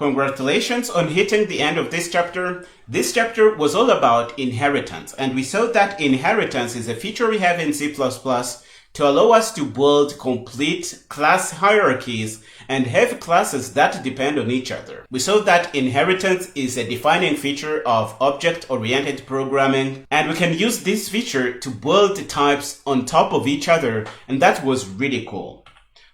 Congratulations on hitting the end of this chapter. This chapter was all about inheritance, and we saw that inheritance is a feature we have in C++ to allow us to build complete class hierarchies and have classes that depend on each other. We saw that inheritance is a defining feature of object-oriented programming, and we can use this feature to build types on top of each other, and that was really cool.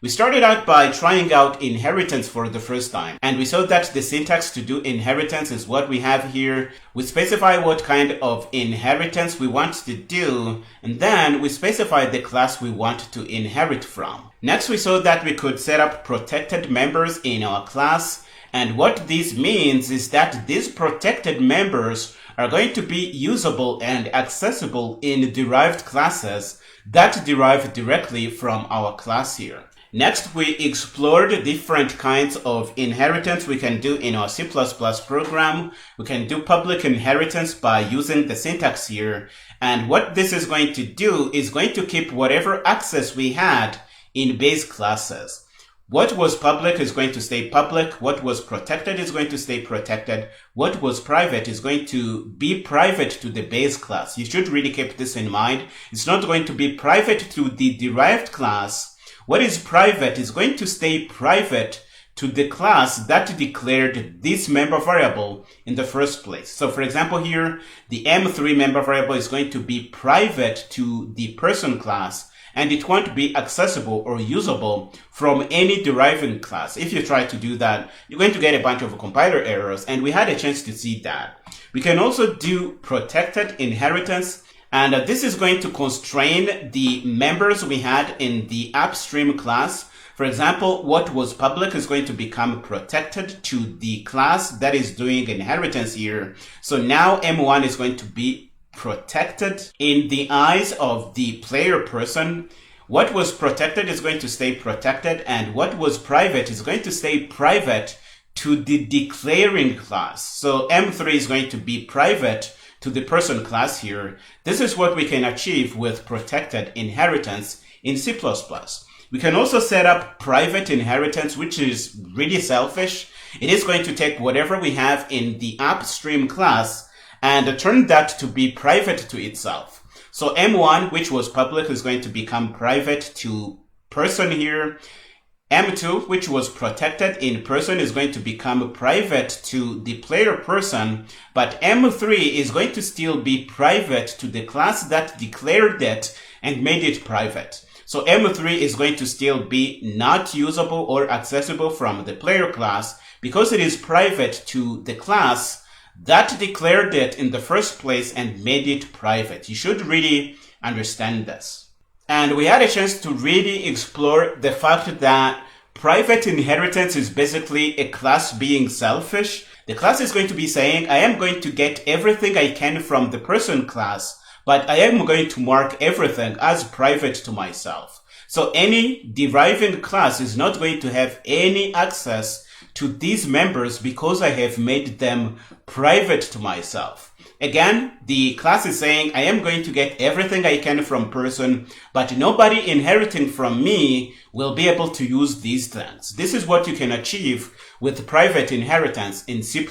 We started out by trying out inheritance for the first time, and we saw that the syntax to do inheritance is what we have here. We specify what kind of inheritance we want to do, and then we specify the class we want to inherit from. Next, we saw that we could set up protected members in our class, and what this means is that these protected members are going to be usable and accessible in derived classes that derive directly from our class here. Next, we explored different kinds of inheritance we can do in our C++ program. We can do public inheritance by using the syntax here. And what this is going to do is going to keep whatever access we had in base classes. What was public is going to stay public. What was protected is going to stay protected. What was private is going to be private to the base class. You should really keep this in mind. It's not going to be private to the derived class. What is private is going to stay private to the class that declared this member variable in the first place. So for example here, the M3 member variable is going to be private to the person class, and it won't be accessible or usable from any deriving class. If you try to do that, you're going to get a bunch of compiler errors, and we had a chance to see that. We can also do protected inheritance. And this is going to constrain the members we had in the upstream class. For example, what was public is going to become protected to the class that is doing inheritance here. So now M1 is going to be protected in the eyes of the player person. What was protected is going to stay protected, and what was private is going to stay private to the declaring class. So M3 is going to be private to the person class here. This is what we can achieve with protected inheritance in C++. We can also set up private inheritance, which is really selfish. It is going to take whatever we have in the upstream class and turn that to be private to itself. So M1, which was public, is going to become private to person here. M2, which was protected in person, is going to become private to the player person, but M3 is going to still be private to the class that declared it and made it private. So M3 is going to still be not usable or accessible from the player class because it is private to the class that declared it in the first place and made it private. You should really understand this. And we had a chance to really explore the fact that private inheritance is basically a class being selfish. The class is going to be saying, I am going to get everything I can from the person class, but I am going to mark everything as private to myself. So any deriving class is not going to have any access to these members because I have made them private to myself. Again, the class is saying, I am going to get everything I can from person, but nobody inheriting from me will be able to use these things. This is what you can achieve with private inheritance in C++.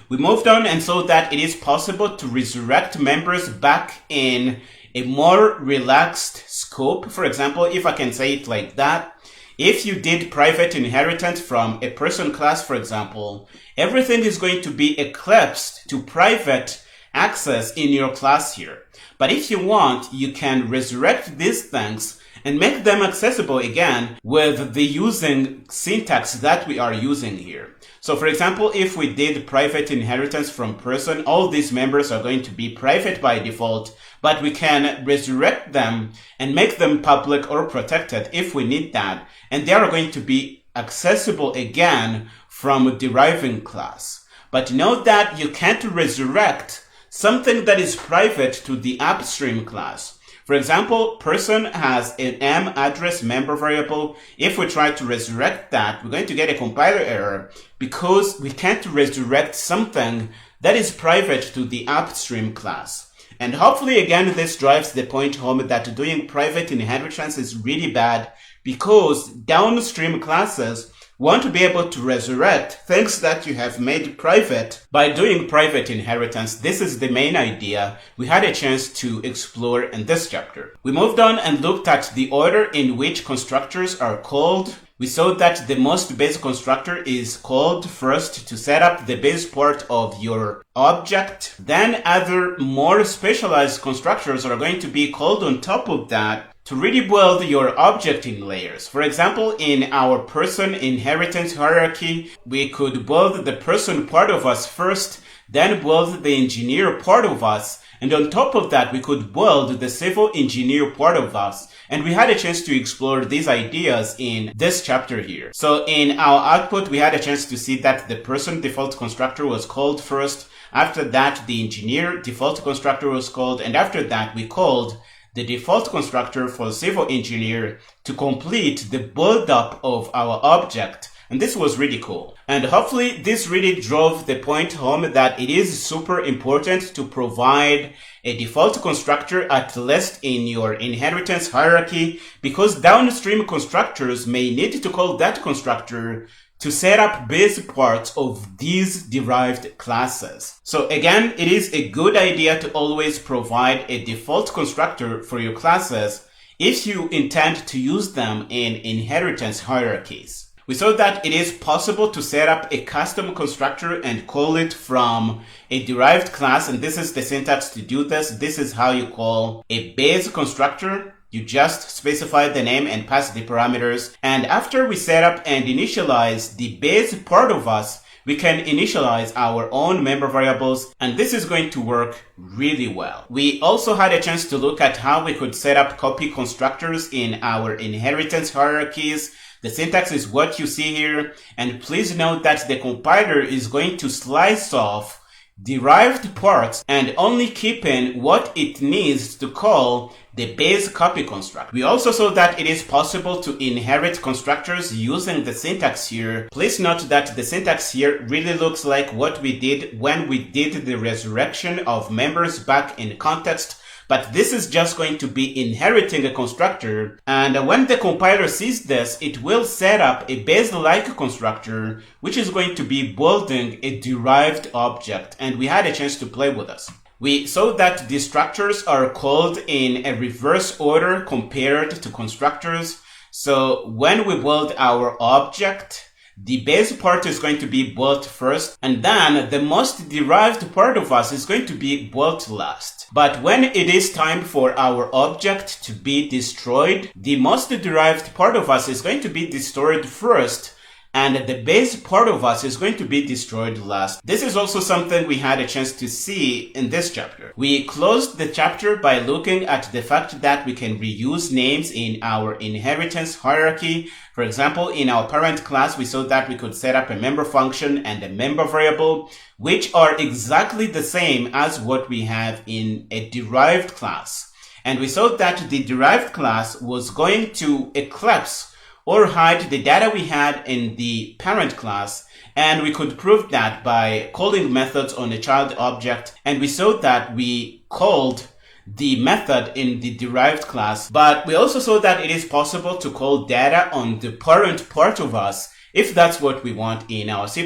We moved on and saw that it is possible to resurrect members back in a more relaxed scope. For example, if I can say it like that, if you did private inheritance from a person class, for example, everything is going to be eclipsed to private access in your class here. But if you want, you can resurrect these things and make them accessible again with the using syntax that we are using here. So for example, if we did private inheritance from person, all these members are going to be private by default, but we can resurrect them and make them public or protected if we need that. And they are going to be accessible again from a deriving class. But note that you can't resurrect something that is private to the upstream class. For example, person has an M address member variable. If we try to resurrect that, we're going to get a compiler error because we can't resurrect something that is private to the upstream class. And hopefully, again, this drives the point home that doing private inheritance is really bad because downstream classes want to be able to resurrect things that you have made private by doing private inheritance. This is the main idea we had a chance to explore in this chapter. We moved on and looked at the order in which constructors are called. We saw that the most basic constructor is called first to set up the base part of your object. Then other more specialized constructors are going to be called on top of that to really build your object in layers. For example, in our person inheritance hierarchy, we could build the person part of us first, then build the engineer part of us, and on top of that, we could build the civil engineer part of us. And we had a chance to explore these ideas in this chapter here. So in our output, we had a chance to see that the person default constructor was called first. After that, the engineer default constructor was called. And after that, we called the default constructor for civil engineer to complete the build-up of our object. And this was really cool. And hopefully this really drove the point home that it is super important to provide a default constructor at least in your inheritance hierarchy, because downstream constructors may need to call that constructor to set up base parts of these derived classes. So again, it is a good idea to always provide a default constructor for your classes if you intend to use them in inheritance hierarchies. We saw that it is possible to set up a custom constructor and call it from a derived class, and this is the syntax to do this. This is how you call a base constructor. You just specify the name and pass the parameters, and after we set up and initialize the base part of us, we can initialize our own member variables, and this is going to work really well. We also had a chance to look at how we could set up copy constructors in our inheritance hierarchies. The syntax is what you see here, and please note that the compiler is going to slice off derived parts and only keep in what it needs to call the base copy construct. We also saw that it is possible to inherit constructors using the syntax here. Please note that the syntax here really looks like what we did when we did the resurrection of members back in context. But this is just going to be inheriting a constructor, and when the compiler sees this, it will set up a base-like constructor, which is going to be building a derived object, and we had a chance to play with this. We saw that the structures are called in a reverse order compared to constructors. So when we build our object, the base part is going to be built first, and then the most derived part of us is going to be built last. But when it is time for our object to be destroyed, the most derived part of us is going to be destroyed first, and the base part of us is going to be destroyed last. This is also something we had a chance to see in this chapter. We closed the chapter by looking at the fact that we can reuse names in our inheritance hierarchy. For example, in our parent class, we saw that we could set up a member function and a member variable, which are exactly the same as what we have in a derived class. And we saw that the derived class was going to eclipse or hide the data we had in the parent class, and we could prove that by calling methods on a child object, and we saw that we called the method in the derived class, but we also saw that it is possible to call data on the parent part of us if that's what we want in our C++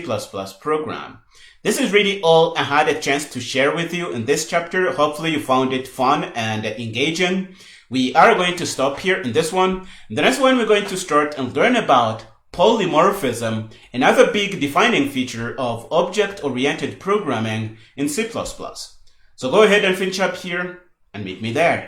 program. This is really all I had a chance to share with you in this chapter. Hopefully you found it fun and engaging. We are going to stop here in this one. In the next one, we're going to start and learn about polymorphism, another big defining feature of object-oriented programming in C++. So go ahead and finish up here and meet me there.